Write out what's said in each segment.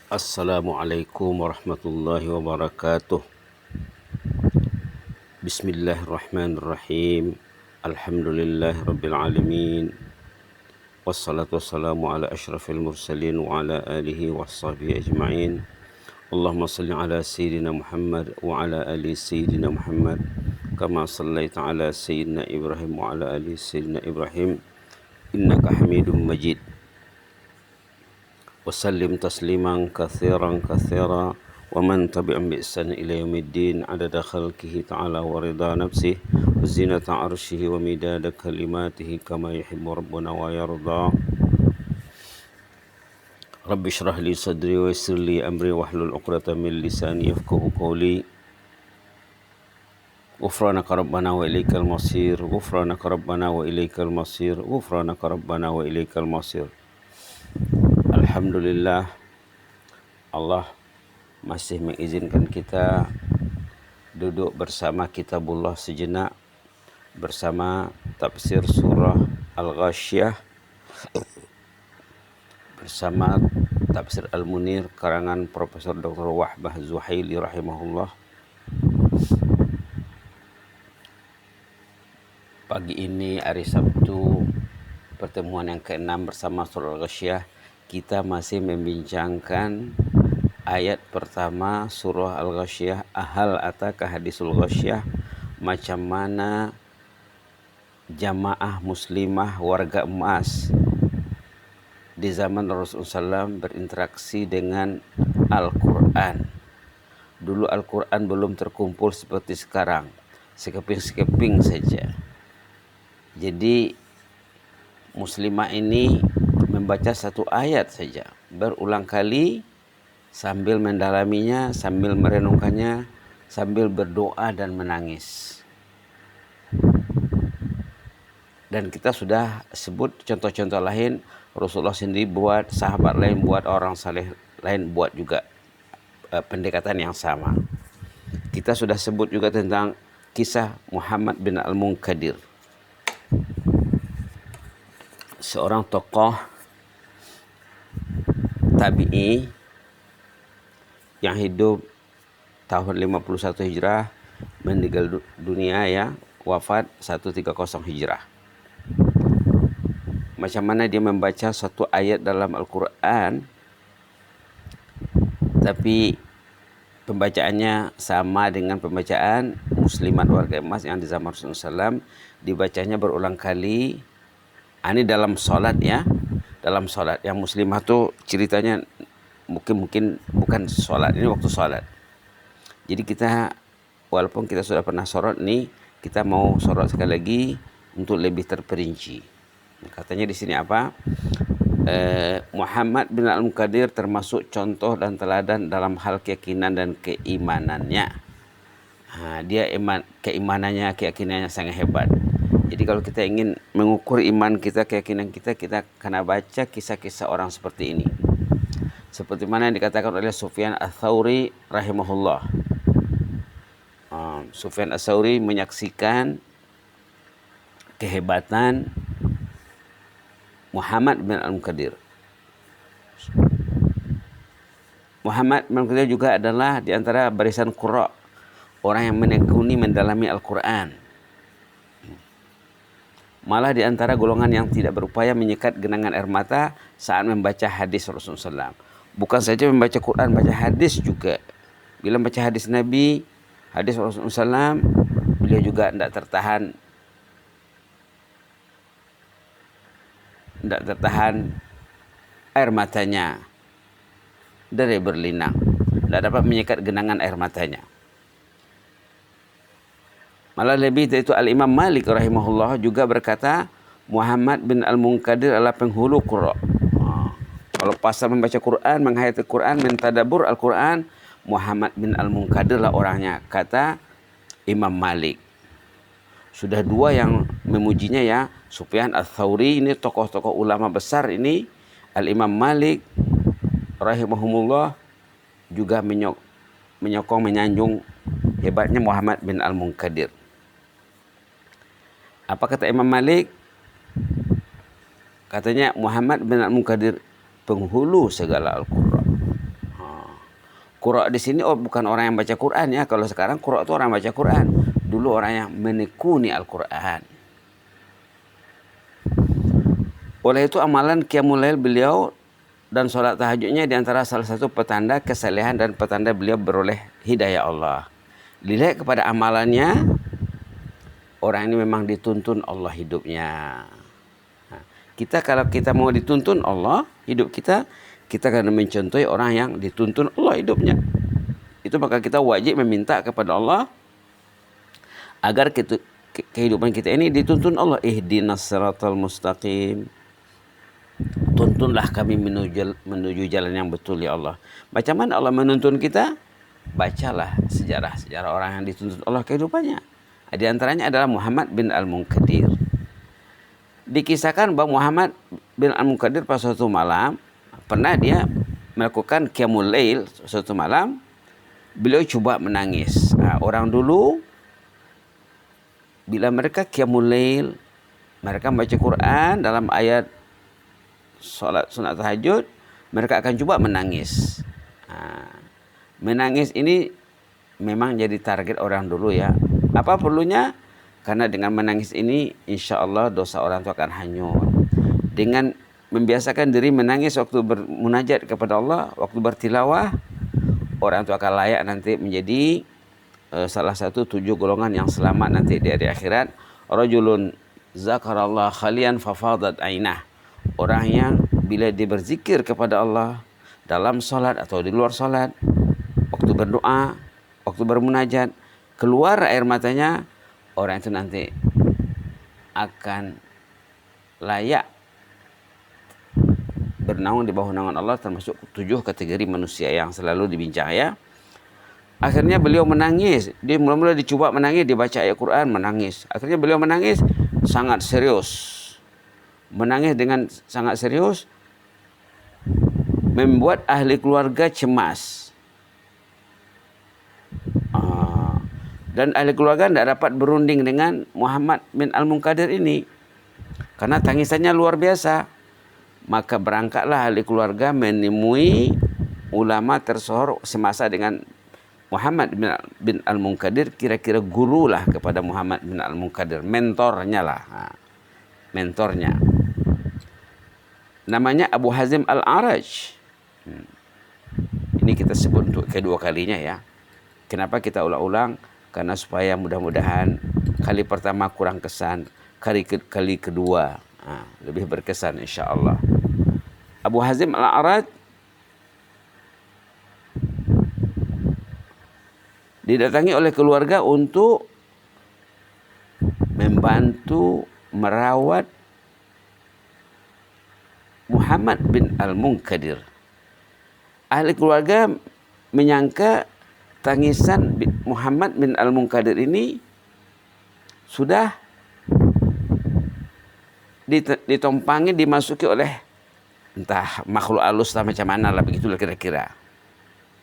Assalamualaikum warahmatullahi wabarakatuh. Bismillahirrahmanirrahim. Alhamdulillahi rabbil alamin. Wassalatu wassalamu ala asyrafil mursalin wa ala alihi wa sahbihi ajma'in. Allahumma salli ala Sayyidina Muhammad wa ala ali Sayyidina Muhammad kama sallaita ala Sayyidina Ibrahim wa ala ali Sayyidina Ibrahim innaka Hamidum Majid. وسلم تسليما كثيرا كثيرا ومن تبعهم بإحسان إلى يوم الدين عدد خلقه تعالى ورضا نفسه وزينة عرشه ومداد كلماته كما يحب ربنا ويرضى. رب اشرح لي صدري ويسر لي أمري واحلل عقدة من لساني يفقهوا قولي. غفرانك ربنا وإليك المصير غفرانك ربنا وإليك المصير غفرانك ربنا وإليك المصير. Alhamdulillah, Allah masih mengizinkan kita duduk bersama Kitabullah sejenak, bersama tafsir surah Al-Ghasyiyah, bersama tafsir Al-Munir karangan Profesor Dr. Wahbah Zuhaili rahimahullah. Pagi ini hari Sabtu, pertemuan yang ke-6 bersama surah Al-Ghasyiyah, kita masih membincangkan ayat pertama surah Al-Ghasyiyah, ahal ataka hadisul ghasyiyah, macam mana jamaah muslimah warga emas di zaman Rasulullah SAW berinteraksi dengan Al-Quran. Dulu Al-Quran belum terkumpul seperti sekarang, sekeping-sekeping saja. Jadi muslimah ini membaca satu ayat saja berulang kali sambil mendalaminya, sambil merenungkannya, sambil berdoa dan menangis. Dan kita sudah sebut contoh-contoh lain, Rasulullah sendiri buat, sahabat lain buat, orang saleh lain buat juga pendekatan yang sama. Kita sudah sebut juga tentang kisah Muhammad bin Al-Munkadir, seorang tokoh tabi'i yang hidup tahun 51 Hijrah, meninggal dunia ya, wafat 130 Hijrah. Macam mana dia membaca satu ayat dalam Al-Quran, tapi pembacaannya sama dengan pembacaan muslimat warga emas yang di zaman Rasulullah SAW, dibacanya berulang kali. Ini dalam sholat ya, dalam sholat. Yang muslimah tuh ceritanya mungkin bukan sholat, ini waktu sholat. Jadi kita, walaupun kita sudah pernah sorot nih, kita mau sorot sekali lagi untuk lebih terperinci. Katanya di sini apa? Muhammad bin Al-Munkadir termasuk contoh dan teladan dalam hal keyakinan dan keimanannya. Dia keimanannya, keyakinannya sangat hebat. Jadi kalau kita ingin mengukur iman kita, keyakinan kita, kita kena baca kisah-kisah orang seperti ini. Seperti mana yang dikatakan oleh Sufyan Ats-Tsauri rahimahullah. Sufyan Ats-Tsauri menyaksikan kehebatan Muhammad bin Al-Munkadir. Muhammad bin Al-Munkadir juga adalah di antara barisan qurra, orang yang menekuni mendalami Al-Quran. Malah di antara golongan yang tidak berupaya menyekat genangan air mata saat membaca hadis Rasulullah SAW. Bukan saja membaca Quran, baca hadis juga. Bila membaca hadis Nabi, hadis Rasulullah SAW, beliau juga tidak tertahan air matanya dari berlinang. Tidak dapat menyekat genangan air matanya. Malah lebih dari itu, Al-Imam Malik rahimahullah juga berkata, Muhammad bin Al-Munkadir adalah penghulu qurra. Kalau pasal membaca Quran, menghayati Quran, mentadabur Al-Quran, Muhammad bin Al-Munkadir lah orangnya, kata Imam Malik. Sudah dua yang memujinya ya, Sufyan Ats-Tsauri, ini tokoh-tokoh ulama besar ini, Al-Imam Malik rahimahumullah juga menyokong, menyanjung hebatnya Muhammad bin Al-Munkadir. Apa kata Imam Malik? Katanya Muhammad bin Al-Munkadir penghulu segala Al-Quran. Qura' di sini bukan orang yang baca Quran ya. Kalau sekarang qura' itu orang baca Quran. Dulu orang yang menekuni Al-Quran. Oleh itu amalan qiyamul lail beliau dan sholat tahajudnya diantara salah satu petanda kesalehan dan petanda beliau beroleh hidayah Allah. Dilihat kepada amalannya, orang ini memang dituntun Allah hidupnya. Kita kalau kita mau dituntun Allah hidup kita akan mencontohi orang yang dituntun Allah hidupnya. Itu maka kita wajib meminta kepada Allah agar kehidupan kita ini dituntun Allah. Ihdinas siratal mustaqim. Tuntunlah kami menuju jalan yang betul ya Allah. Macam mana Allah menuntun kita? Bacalah sejarah orang yang dituntun Allah kehidupannya. Di antaranya adalah Muhammad bin Al-Munkadir. Dikisahkan bahwa Muhammad bin Al-Munkadir pada suatu malam pernah dia melakukan qiyamul lail suatu malam, beliau coba menangis. Orang dulu bila mereka qiyamul lail, mereka membaca Quran dalam ayat salat sunat tahajud, mereka akan coba menangis. Menangis ini memang jadi target orang dulu ya. Apa perlunya? Karena dengan menangis ini insya Allah dosa orang itu akan hanyut. Dengan membiasakan diri menangis waktu bermunajat kepada Allah, waktu bertilawah, orang itu akan layak nanti menjadi salah satu 7 golongan yang selamat nanti di hari akhirat. Rajulun zakarallah khalian fafadat ainah. Orang yang bila dia berzikir kepada Allah dalam solat atau di luar solat, waktu berdoa, waktu bermunajat, keluar air matanya, orang itu nanti akan layak bernaung di bawah naungan Allah, termasuk 7 kategori manusia yang selalu dibincang ya. Akhirnya beliau menangis. Dia mula-mula dicoba menangis, dia baca ayat Quran, menangis. Akhirnya beliau menangis sangat serius. Menangis dengan sangat serius membuat ahli keluarga cemas. Dan ahli keluarga tidak dapat berunding dengan Muhammad bin Al-Munkadir ini. Karena tangisannya luar biasa. Maka berangkatlah ahli keluarga menemui ulama tersohor semasa dengan Muhammad bin Al-Munkadir, kira-kira guru lah kepada Muhammad bin Al-Munkadir, mentornya lah. Mentornya. Namanya Abu Hazim Al-A'raj. Ini kita sebut untuk kedua kalinya ya. Kenapa kita ulang-ulang? Karena supaya mudah-mudahan kali pertama kurang kesan, kali kedua lebih berkesan insya-Allah. Abu Hazim Al-A'raj didatangi oleh keluarga untuk membantu merawat Muhammad bin Al-Munkadir. Ahli keluarga menyangka tangisan Muhammad bin Al-Munkadir ini sudah ditompangi, dimasuki oleh entah makhluk halus lah macam mana lah, begitulah kira-kira.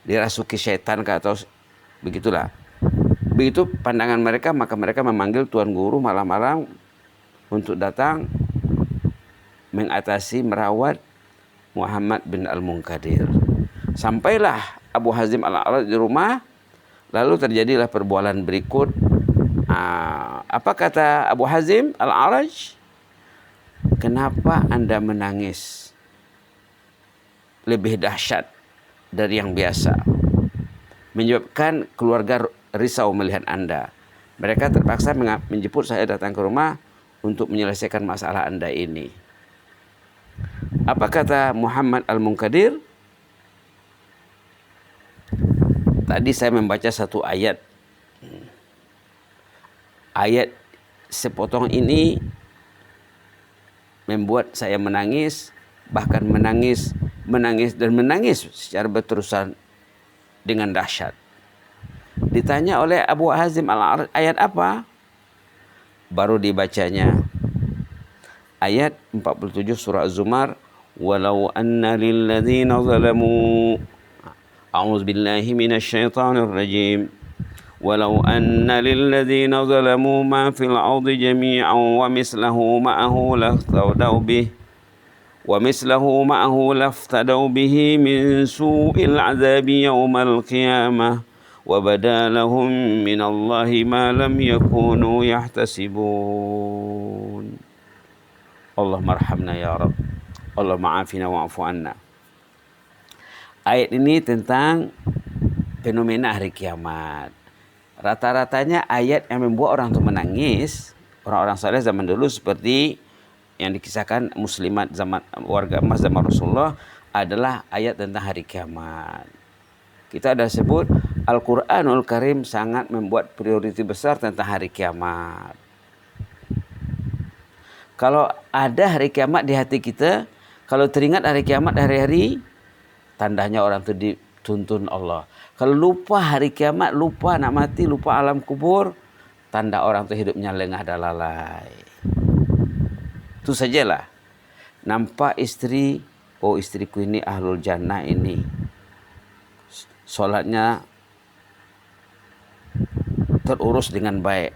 Dirasuki syaitan atau begitulah. Begitu pandangan mereka, maka mereka memanggil tuan guru malam-malam untuk datang mengatasi merawat Muhammad bin Al-Munkadir. Sampailah Abu Hazim Al-A'raj di rumah, lalu terjadilah perbualan berikut. Apa kata Abu Hazim Al-A'raj? Kenapa Anda menangis lebih dahsyat dari yang biasa? Menyebabkan keluarga risau melihat Anda. Mereka terpaksa menjemput saya datang ke rumah untuk menyelesaikan masalah Anda ini. Apa kata Muhammad Al-Munkadir? Tadi saya membaca satu ayat. Ayat sepotong ini membuat saya menangis, bahkan menangis secara berterusan dengan dahsyat. Ditanya oleh Abu Hazim Al-A'raj, ayat apa? Baru dibacanya. Ayat 47 surah Az-Zumar, walau anna lilladzina zalamu a'udzu billahi minasyaitonir rajim. Walau anna lilladzina zalamu ma fil ardi jami'an wa mislahu ma'ahu laftadaw bih ومثله معه لافتدوا به من سوء العذاب يوم القيامة وبدا لهم من الله ما لم يكونوا يحتسبون. اللهم ارحمنا ya Rabb. Allahumma afina wa'fu anna. Ayat ini tentang fenomena hari kiamat. Rata-ratanya ayat yang membuat orang itu menangis, orang-orang saleh zaman dulu seperti yang dikisahkan muslimat zaman warga emas zaman Rasulullah adalah ayat tentang hari kiamat. Kita ada sebut Al-Quranul Karim sangat membuat prioritas besar tentang hari kiamat. Kalau ada hari kiamat di hati kita, kalau teringat hari kiamat hari-hari, tandanya orang itu dituntun Allah. Kalau lupa hari kiamat, lupa nak mati, lupa alam kubur, tanda orang itu hidupnya lengah dan lalai. Itu sajalah. Nampak istri, oh istriku ini ahlul jannah ini. Solatnya terurus dengan baik.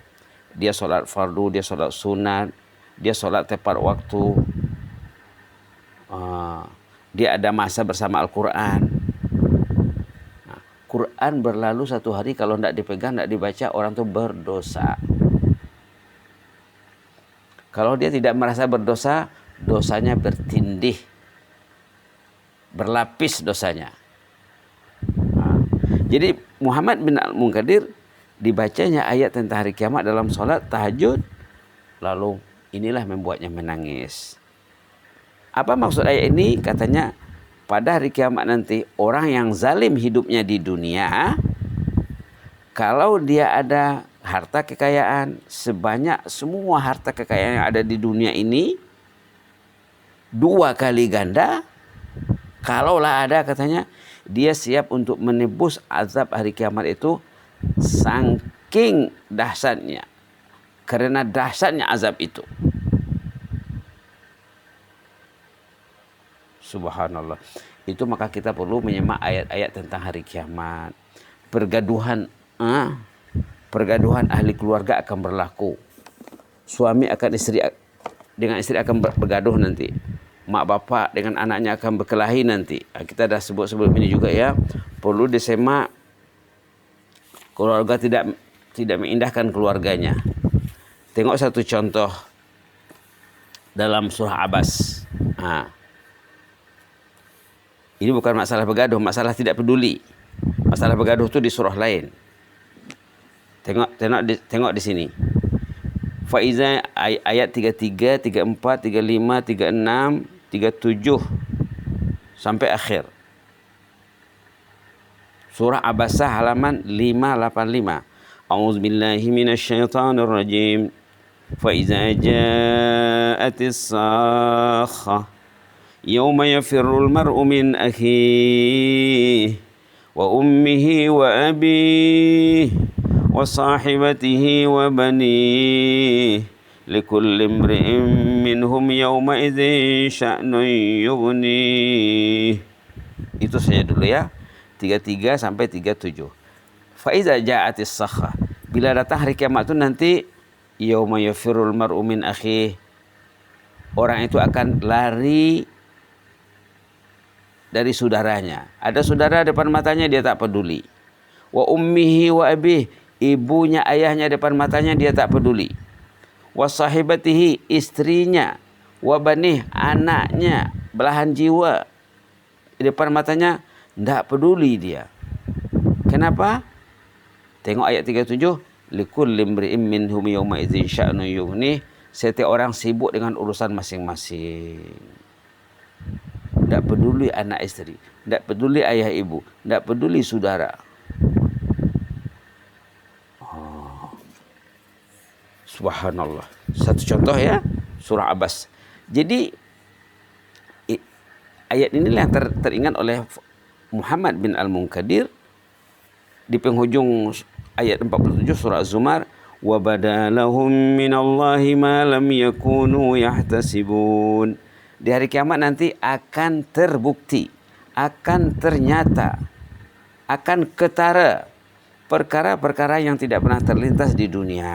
Dia solat fardu, dia solat sunat, dia solat tepat waktu. Dia ada masa bersama Al-Quran. Nah, Quran berlalu satu hari kalau tidak dipegang, tidak dibaca, orang itu berdosa. Kalau dia tidak merasa berdosa, dosanya bertindih, berlapis dosanya. Nah, jadi Muhammad bin Al-Munkadir dibacanya ayat tentang hari kiamat dalam sholat tahajud, lalu inilah membuatnya menangis. Apa maksud ayat ini? Katanya pada hari kiamat nanti orang yang zalim hidupnya di dunia, kalau dia ada harta kekayaan sebanyak semua harta kekayaan yang ada di dunia ini 2 kali ganda, kalaulah ada katanya dia siap untuk menebus azab hari kiamat itu saking dahsyatnya, karena dahsyatnya azab itu. Subhanallah. Itu maka kita perlu menyimak ayat-ayat tentang hari kiamat. Pergaduhan ahli keluarga akan berlaku. Suami akan dengan istri akan bergaduh nanti. Mak bapak dengan anaknya akan berkelahi nanti. Kita dah sebut sebelum ini juga ya. Perlu disemak. Keluarga tidak mengindahkan keluarganya. Tengok satu contoh dalam surah Abbas. Ini bukan masalah bergaduh, masalah tidak peduli. Masalah bergaduh itu di surah lain. Tengok di sini. Faiza ayat 33, 34, 35, 36, 37 sampai akhir. Surah Abasah halaman 585. A'udzubillahi minasyaitonir rajim. Faiza ja'atis sakhah يوم يفر المرء من أخيه وأمه وأبيه وصاحبته وبنيه لكل امرئ منهم يومئذ شأن يغنيه. Itu saja dulu ya. 33 sampai 37. Faiza ja'atis sakhah. Bila datang hari kiamat itu nanti yauma yafirul mar'u min akhihi. Orang itu akan lari dari saudaranya. Ada saudara depan matanya dia tak peduli. Wa ummihi wa abih, ibunya ayahnya depan matanya dia tak peduli. Wa sahibatihi, istrinya. Wa banih, anaknya, belahan jiwa di depan matanya tak peduli dia. Kenapa? Tengok ayat 37, likulli imri'in minhum yawma idzin sya'nu yughnih. Setiap orang sibuk dengan urusan masing-masing. Tak peduli anak isteri, tak peduli ayah ibu, tak peduli saudara. Subhanallah. Satu contoh ya, surah Abbas. Jadi ayat inilah yang teringat oleh Muhammad bin Al-Munkadir di penghujung ayat 47 surah Az-Zumar. Wa badalahum minallahi ma lam yakunu yahtasibun. Di hari kiamat nanti akan terbukti, akan ternyata, akan ketara perkara-perkara yang tidak pernah terlintas di dunia.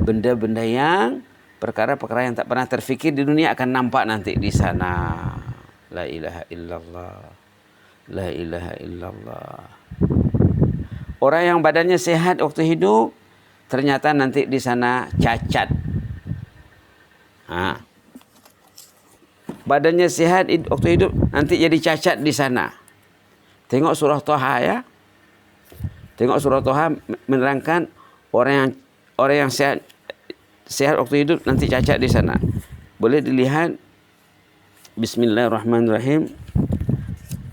benda-benda yang perkara-perkara yang tak pernah terfikir di dunia akan nampak nanti di sana. La ilaha illallah. La ilaha illallah. Orang yang badannya sehat waktu hidup, ternyata nanti di sana cacat. Badannya sehat waktu hidup, nanti jadi cacat di sana. Tengok surah Toha ya. Tengok surah Toha menerangkan orang yang sehat waktu hidup nanti cacat di sana. Boleh dilihat Bismillahirrahmanirrahim.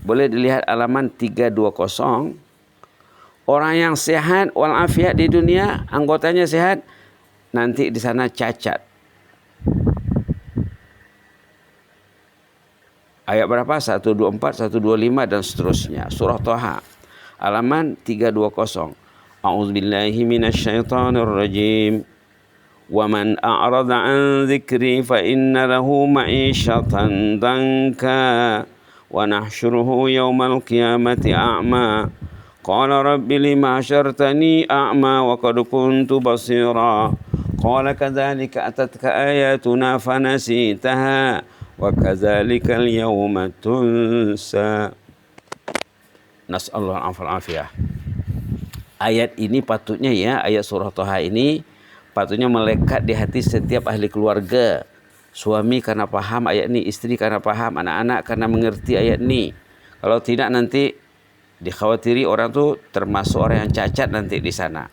Boleh dilihat halaman 320. Orang yang sehat walafiat di dunia, anggotanya sehat, nanti di sana cacat. Ayat berapa? 124, 125 dan seterusnya. Surah Toha halaman 320. A'udzubillahi minasyaitonir rajim. Wa man a'rada 'an dzikri fa inna lahu ma'isyatan danka wa nahsyuruhu yaumal qiyamati a'ma. Qala rabbi lima hasyartani a'ma wa qad kuntu basira. Qala kadzalika atatka ayatuna fanasitaha wa kadzalikal yawma tunsa. Nas'allahu al-afiyah. Ayat ini patutnya ya, ayat surah Toha ini patutnya melekat di hati setiap ahli keluarga. Suami karena paham ayat ini, istri karena paham, anak-anak karena mengerti ayat ini. Kalau tidak nanti dikhawatiri orang tu termasuk orang yang cacat nanti di sana.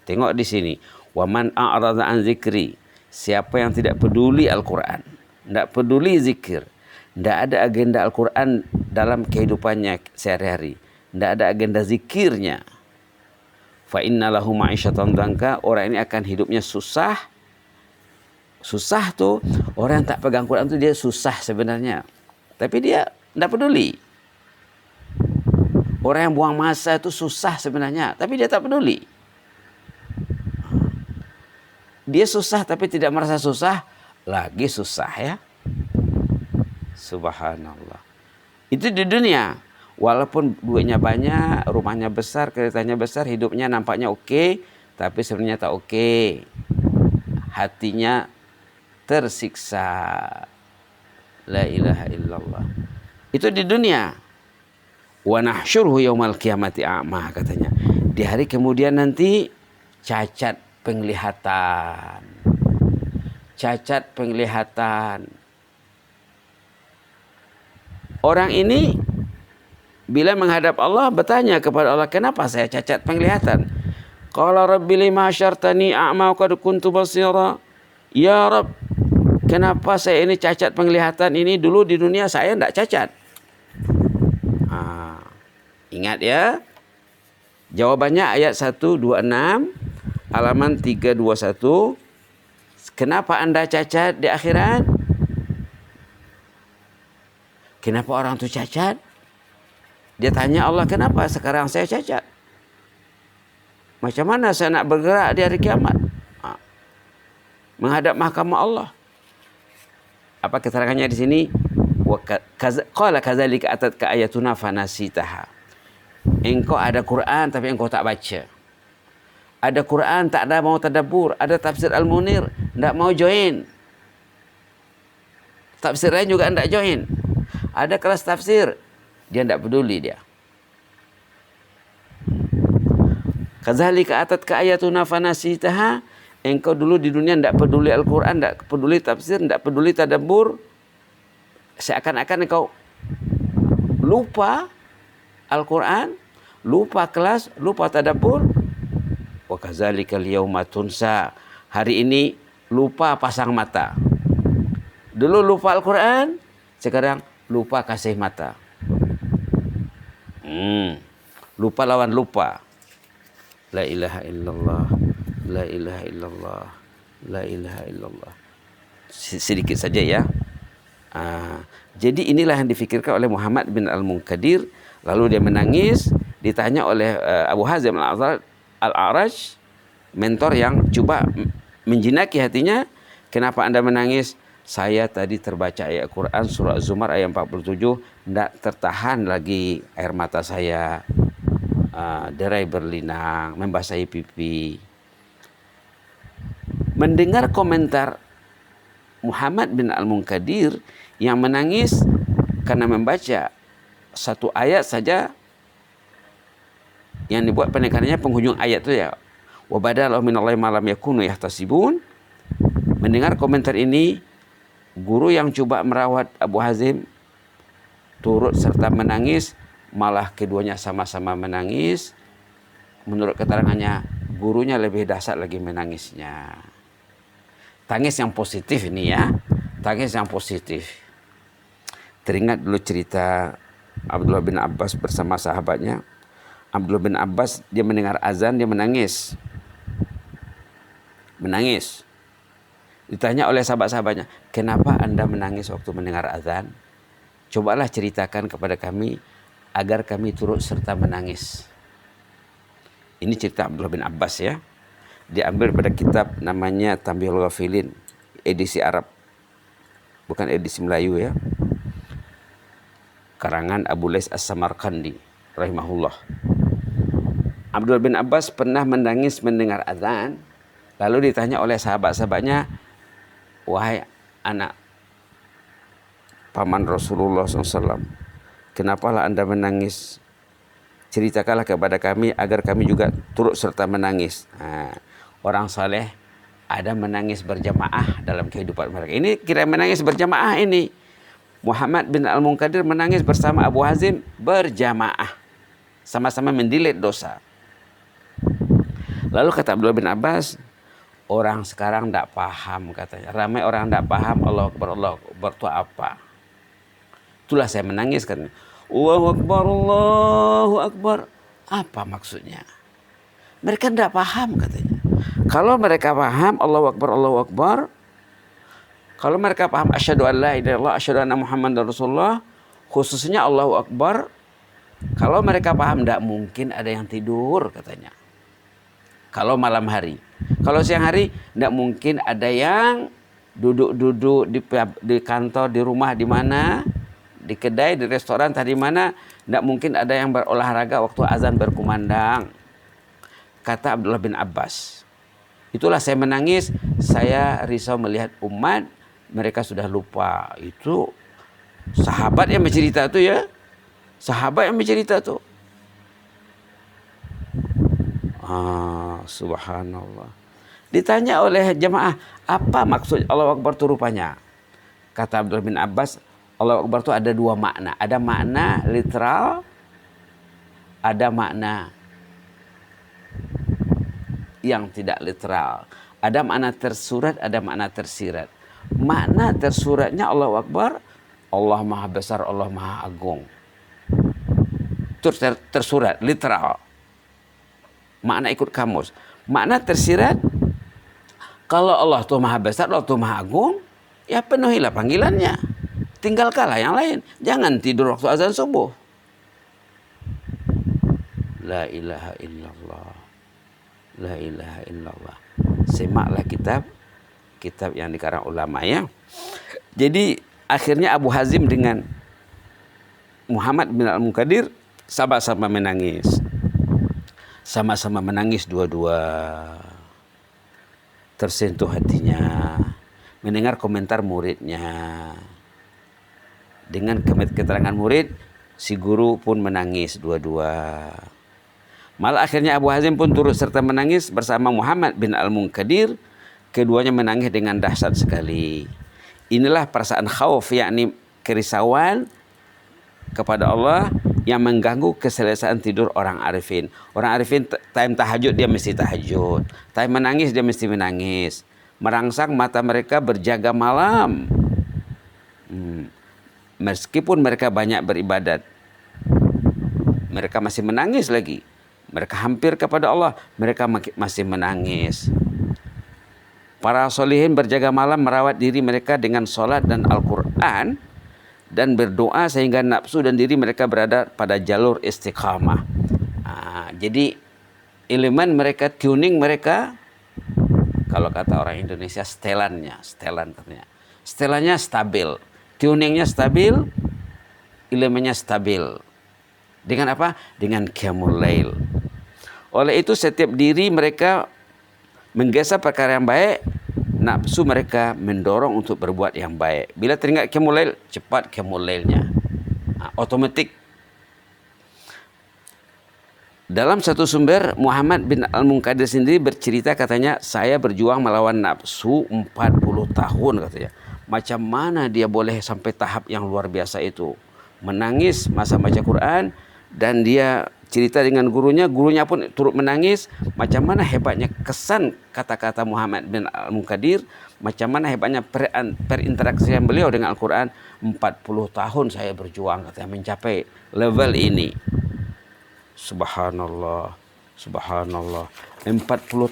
Tengok di sini. Wa man a'rada an zikri. Siapa yang tidak peduli Al-Quran, tidak peduli zikir, tidak ada agenda Al-Quran dalam kehidupannya sehari-hari, tidak ada agenda zikirnya, fa inna lahu ma'isyatan danka, orang ini akan hidupnya susah. Susah tu, orang yang tak pegang Quran tu dia susah sebenarnya, tapi dia tidak peduli. Orang yang buang masa itu susah sebenarnya, tapi dia tak peduli. Dia susah tapi tidak merasa susah, lagi susah ya. Subhanallah. Itu di dunia. Walaupun duitnya banyak, rumahnya besar, keretanya besar, hidupnya nampaknya oke, tapi sebenarnya tak oke. Hatinya tersiksa. La ilaha illallah. Itu di dunia. Wa nahsyuruhu yaumal qiyamati a'ma, katanya. Di hari kemudian nanti cacat penglihatan. Cacat penglihatan. Orang ini bila menghadap Allah bertanya kepada Allah, kenapa saya cacat penglihatan? Qala rabbi lima hasyartani a'ma wa qad kuntu basira. Ya Rabb, kenapa saya ini cacat penglihatan ini? Dulu di dunia saya tidak cacat. Ingat ya. Jawabannya ayat 126 halaman 321. Kenapa anda cacat di akhirat? Kenapa orang itu cacat? Dia tanya Allah, kenapa sekarang saya cacat? Macam mana saya nak bergerak di hari kiamat? Menghadap mahkamah Allah. Apa keterangannya di sini? Qala kadzalika atatka ayatuna fanasitaha. Engkau ada Quran tapi engkau tak baca. Ada Quran tak ada mau tadabbur. Ada tafsir Al-Munir, tak mau join. Tafsir lain juga tak join. Ada kelas tafsir, dia tak peduli dia. Kadzalika atatka ayatuna fanasitaha. Engkau dulu di dunia tak peduli Al-Quran, tak peduli tafsir, tak peduli tadabbur. Seakan-akan engkau lupa Al-Quran, lupa kelas, lupa tadabbur. Wa kadzalikal yauma tunsa. Hari ini lupa pasang mata. Dulu lupa Al-Quran, sekarang lupa kasih mata. Lupa lawan lupa. La ilaha illallah. La ilaha illallah. La ilaha illallah. Sedikit saja ya. Jadi inilah yang difikirkan oleh Muhammad bin Al-Munkadir. Lalu dia menangis, ditanya oleh Abu Hazim Al-A'raj, mentor yang coba menjinaki hatinya, kenapa anda menangis? Saya tadi terbaca ayat Quran surah Az-Zumar ayat 47, tidak tertahan lagi air mata saya, derai berlinang, membasahi pipi. mendengar komentar Muhammad bin Al-Munkadir yang menangis karena membaca satu ayat saja yang dibuat pendekatannya penghujung ayat itu ya, wa badalahum minallahi ma lam yakunu yahtasibun. Mendengar komentar ini, guru yang coba merawat Abu Hazim turut serta menangis, malah keduanya sama-sama menangis. Menurut keterangannya, gurunya lebih dahsyat lagi menangisnya. Tangis yang positif ini ya, tangis yang positif. Teringat dulu cerita Abdullah bin Abbas bersama sahabatnya. Abdullah bin Abbas, dia mendengar azan, dia menangis. Menangis. Ditanya oleh sahabat-sahabatnya, kenapa Anda menangis waktu mendengar azan? Cobalah ceritakan kepada kami agar kami turut serta menangis. Ini cerita Abdullah bin Abbas ya. Diambil pada kitab namanya Tanbihul Ghafilin, edisi Arab. Bukan edisi Melayu ya. Karangan Abu Lais As-Samarqandi rahimahullah. Abdullah bin Abbas pernah menangis mendengar azan. Lalu ditanya oleh sahabat-sahabatnya, wahai anak paman Rasulullah SAW, kenapalah Anda menangis? Ceritakanlah kepada kami agar kami juga turut serta menangis. Nah, orang saleh ada menangis berjamaah dalam kehidupan mereka. Ini kira menangis berjamaah ini. Muhammad bin Al-Munkadir menangis bersama Abu Hazim berjamaah. Sama-sama mendilit dosa. Lalu kata Abdullah bin Abbas, orang sekarang tidak paham katanya. Ramai orang tidak paham Allah Akbar itu apa. Itulah saya menangis kan. Allahu Akbar, Allahu Akbar. Apa maksudnya? Mereka tidak paham katanya. Kalau mereka paham Allahu Akbar, Allahu Akbar. Kalau mereka paham asyhadu an la ilaha illallah, asyhadu anna Muhammadar Rasulullah, khususnya Allahu Akbar. Kalau mereka paham, tidak mungkin ada yang tidur katanya. Kalau malam hari. Kalau siang hari, tidak mungkin ada yang duduk-duduk di kantor, di rumah, di mana, di kedai, di restoran, tadi mana. Tidak mungkin ada yang berolahraga waktu azan berkumandang. Kata Abdullah bin Abbas. Itulah saya menangis, saya risau melihat umat, mereka sudah lupa. Itu sahabat yang bercerita itu ya. Sahabat yang bercerita itu. Subhanallah. Ditanya oleh jemaah, apa maksud Allahu Akbar itu rupanya? Kata Abdullah bin Abbas, Allahu Akbar itu ada dua makna. Ada makna literal, ada makna yang tidak literal. Ada makna tersurat, ada makna tersirat. Makna tersuratnya Allahu Akbar, Allah Maha Besar, Allah Maha Agung. Itu tersurat, literal. Makna ikut kamus. Makna tersirat, kalau Allah itu Maha Besar, Allah itu Maha Agung, ya penuhilah panggilannya. Tinggalkanlah yang lain. Jangan tidur waktu azan subuh. La ilaha illallah. La ilaha illallah. Semaklah kitab yang dikarang ulama ya. Jadi akhirnya Abu Hazim dengan Muhammad bin Al-Munkadir sama-sama menangis. Sama-sama menangis dua-dua. Tersentuh hatinya. Mendengar komentar muridnya. Dengan keterangan murid, si guru pun menangis dua-dua. Malah akhirnya Abu Hazim pun turut serta menangis bersama Muhammad bin Al-Munkadir. Keduanya menangis dengan dahsyat sekali. Inilah perasaan khauf, yakni kerisauan kepada Allah yang mengganggu keselesaan tidur orang arifin. Orang arifin time tahajud dia mesti tahajud. Time menangis dia mesti menangis. Merangsang mata mereka berjaga malam. Meskipun mereka banyak beribadat, mereka masih menangis lagi. Mereka hampir kepada Allah, mereka masih menangis. Para solihin berjaga malam merawat diri mereka dengan sholat dan Al-Quran dan berdoa sehingga nafsu dan diri mereka berada pada jalur istiqamah. Jadi elemen mereka, tuning mereka, kalau kata orang Indonesia setelan ternyata. Setelannya stabil, tuningnya stabil, elemennya stabil. Dengan apa? Dengan qiyamul lail. Oleh itu setiap diri mereka menggesah perkara yang baik nafsu mereka mendorong untuk berbuat yang baik. Bila teringat qiyamul lail, cepat qiyamul lailnya. Otomatik. Dalam satu sumber, Muhammad bin Al-Munkadir sendiri bercerita, katanya, saya berjuang melawan nafsu 40 tahun katanya. Macam mana dia boleh sampai tahap yang luar biasa itu? Menangis masa baca Quran, dan dia cerita dengan gurunya pun turut menangis. Macam mana hebatnya kesan kata-kata Muhammad bin Al-Munkadir, macam mana hebatnya perinteraksian beliau dengan Al-Quran. 40 tahun saya berjuang katanya mencapai level ini. Subhanallah, subhanallah. 40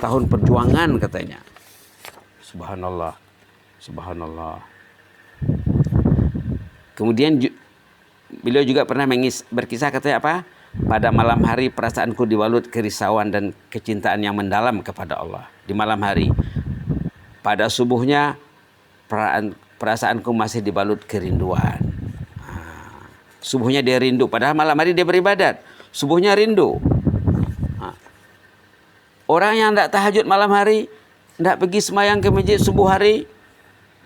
tahun perjuangan katanya. Subhanallah, subhanallah. Kemudian beliau juga pernah berkisah, katanya apa? Pada malam hari perasaanku dibalut kerisauan dan kecintaan yang mendalam kepada Allah. Di malam hari. Pada subuhnya perasaanku masih dibalut kerinduan. Subuhnya dia rindu, padahal malam hari dia beribadat. Subuhnya rindu. Orang yang tidak tahajud malam hari, tidak pergi semayang ke masjid subuh hari,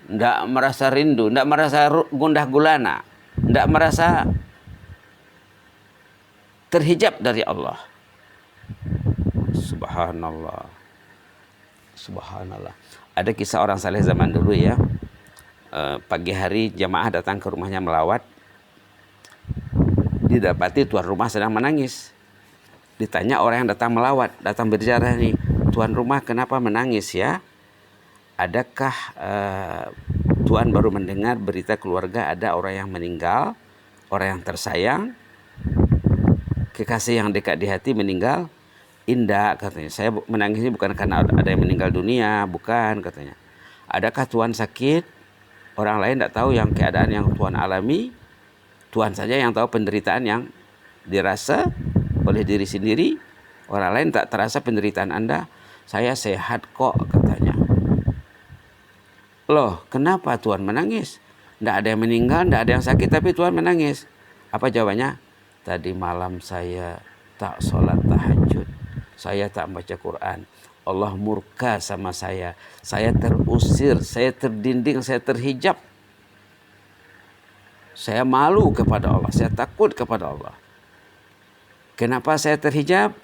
tidak merasa rindu, tidak merasa gundah gulana, tidak merasa terhijab dari Allah. Subhanallah, subhanallah. Ada kisah orang saleh zaman dulu ya. Pagi hari jamaah datang ke rumahnya melawat. Didapati tuan rumah sedang menangis. Ditanya orang yang datang melawat, datang berziarah nih, tuan rumah kenapa menangis ya? Adakah tuan baru mendengar berita keluarga ada orang yang meninggal, orang yang tersayang, kekasih yang dekat di hati meninggal? Indah katanya, saya menangisnya bukan karena ada yang meninggal dunia, bukan katanya. Adakah tuan sakit? Orang lain tidak tahu yang keadaan yang tuan alami. Tuhan saja yang tahu penderitaan yang dirasa oleh diri sendiri. Orang lain tak terasa penderitaan Anda. Saya sehat kok katanya. Loh, kenapa Tuhan menangis? Tidak ada yang meninggal, tidak ada yang sakit, tapi Tuhan menangis. Apa jawabannya? Tadi malam saya tak sholat tahajud. Saya tak baca Quran. Allah murka sama saya. Saya terusir, saya terdinding, saya terhijab. Saya malu kepada Allah, saya takut kepada Allah. Kenapa saya terhijab?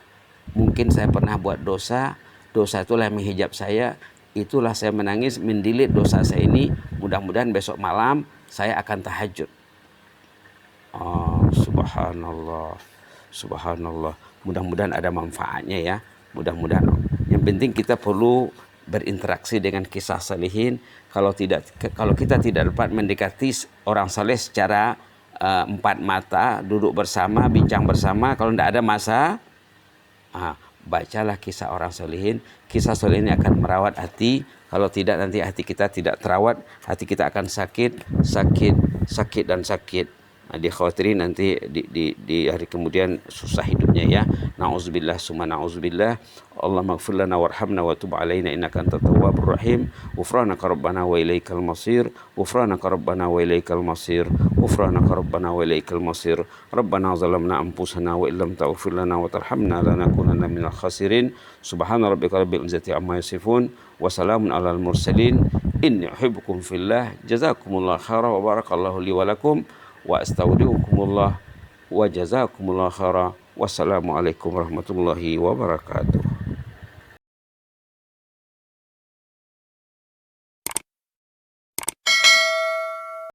Mungkin saya pernah buat dosa, dosa itulah yang menghijab saya. Itulah saya menangis, mendilit dosa saya ini. Mudah-mudahan besok malam saya akan tahajud. Subhanallah, subhanallah. Mudah-mudahan ada manfaatnya ya. Mudah-mudahan. Yang penting kita perlu berinteraksi dengan kisah salihin. Kalau kita tidak dapat mendekati orang saleh secara empat mata, duduk bersama, bincang bersama, kalau tidak ada masa, bacalah kisah orang salihin. Kisah salihin ini akan merawat hati. Kalau tidak, nanti hati kita tidak terawat, hati kita akan sakit dan sakit. Dikhawatirin nanti di hari kemudian susah hidupnya ya. Na'udzubillah summa na'udzubillah. Allahumma ighfir lana warhamna wa tub alaina innaka antat tawwabur rahim. Ghufranaka rabbana wa ilaikal masir. Ghufranaka rabbana wa ilaikal masir. Ghufranaka rabbana wa ilaikal masir. Rabbana zalamna anfusana wa illam taghfir lana wa tarhamna lanakunanna minal khasirin. Subhana rabbika rabbil izzati amma yasifun wa salamun alal mursalin. Inni uhibbukum fillah. Jazakumullah khairan wa barakallahu li wa lakum. Wa astaudiukumullah wa jazakumullah khaira. Wassalamualaikum warahmatullahi wabarakatuh.